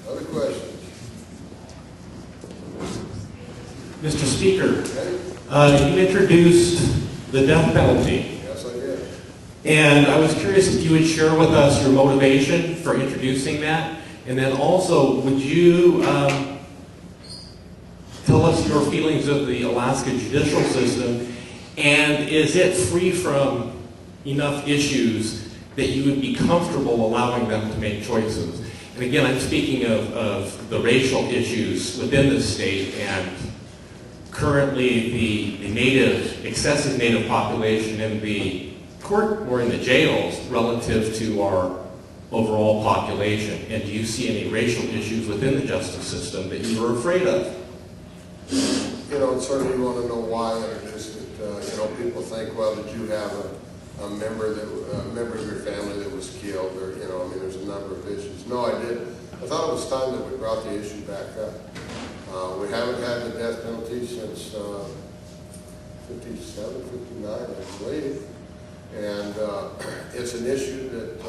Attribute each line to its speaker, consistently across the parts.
Speaker 1: Other questions?
Speaker 2: Mr. Speaker,
Speaker 1: Okay.
Speaker 2: you introduced the death penalty.
Speaker 1: Yes, I did.
Speaker 2: And I was curious if you would share with us your motivation for introducing that. And then also, would you tell us your feelings of the Alaska Judicial System? And is it free from enough issues that you would be comfortable allowing them to make choices? And again, I'm speaking of the racial issues within the state, and currently the excessive Native population in the court or in the jails relative to our overall population. And do you see any racial issues within the justice system that you are afraid of?
Speaker 1: You know, and certainly you want to know why I introduced it. People think, well, did you have a member of your family that was killed, or there's a number of issues. No, I didn't. I thought it was time that we brought the issue back up. We haven't had the death penalty since 57, 59, I believe, and it's an issue that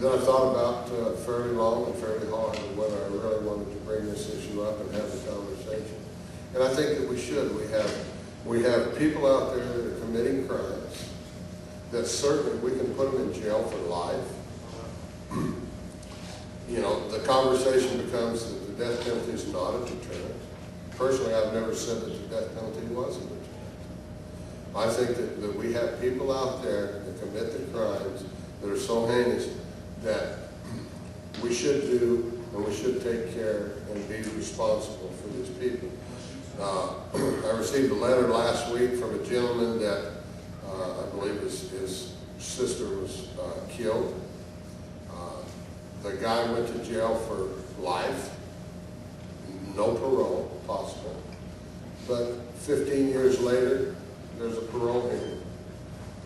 Speaker 1: I thought about fairly long and fairly hard, and whether I really wanted to bring this issue up and have the conversation. And I think that we should. We have people out there that are committing crimes that certainly we can put them in jail for life. The conversation becomes that the death penalty is not a deterrent. Personally, I've never said that the death penalty was a deterrent. I think that we have people out there that commit the crimes that are so heinous that we should do and we should take care and be responsible for these people. I received a letter last week from a gentleman that I believe his sister was killed. The guy went to jail for life, no parole possible. But 15 years later, there's a parole hearing.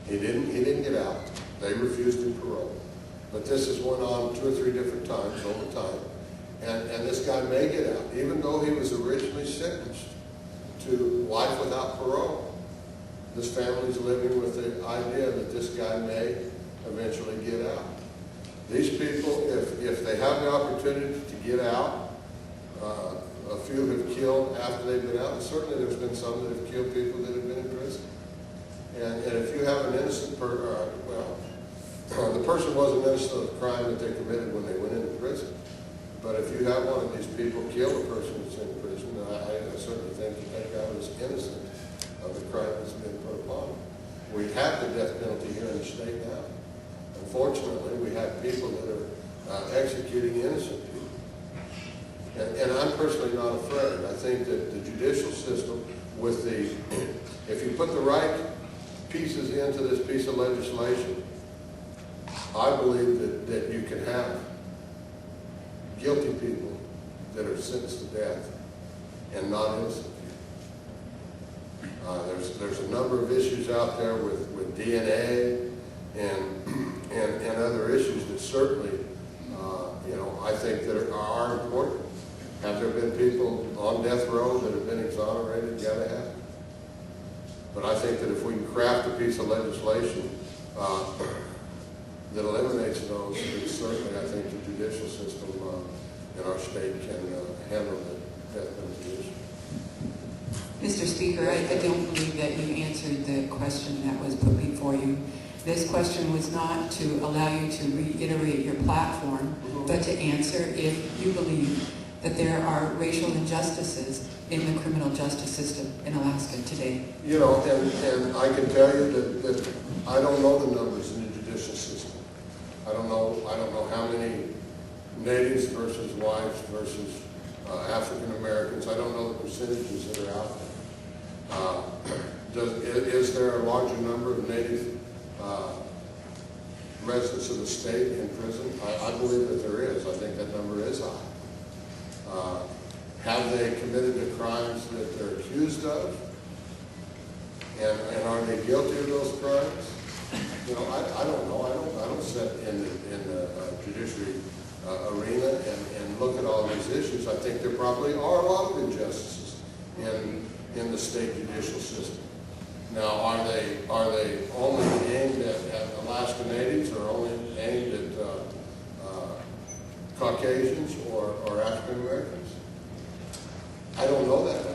Speaker 1: He didn't get out. They refused him parole. But this has went on 2 or 3 different times over time. And this guy may get out, even though he was originally sentenced to life without parole. This family's living with the idea that this guy may eventually get out. These people, if they have the opportunity to get out, a few have killed after they've been out, and certainly there's been some that have killed people that have been in prison. And if you have an innocent person, the person wasn't innocent of the crime that they committed when they went into prison. But if you have one of these people kill a person that's in prison, I certainly think that guy was innocent of the crime that's been put upon him. We have the death penalty here in the state now. Unfortunately, we have people that are executing innocent people. And I'm personally not afraid. I think that the judicial system, if you put the right pieces into this piece of legislation, I believe that you can have guilty people that are sentenced to death and not innocent people. There's a number of issues out there with DNA and other issues that certainly, I think that are important. Have there been people on death row that have been exonerated? Yeah, they have. But I think that if we can craft a piece of legislation that eliminates those, then certainly I think the judicial system in our state can handle the death penalty issue.
Speaker 3: Mr. Speaker, I don't believe that you answered the question that was put before you. This question was not to allow you to reiterate your platform, but to answer if you believe that there are racial injustices in the criminal justice system in Alaska today.
Speaker 1: And I can tell you that I don't know the numbers in the judicial system. I don't know how many natives versus whites versus African Americans. I don't know the percentages that are out there. Is there a larger number of native residents of the state in prison? I believe that there is. I think that number is high. Have they committed the crimes that they're accused of? And are they guilty of those crimes? I don't know. I don't sit in the judiciary arena and look at all these issues. I think there probably are a lot of injustices in the state judicial system. Now, are they only aimed at Alaska Natives, or only aimed at Caucasians or African Americans? I don't know that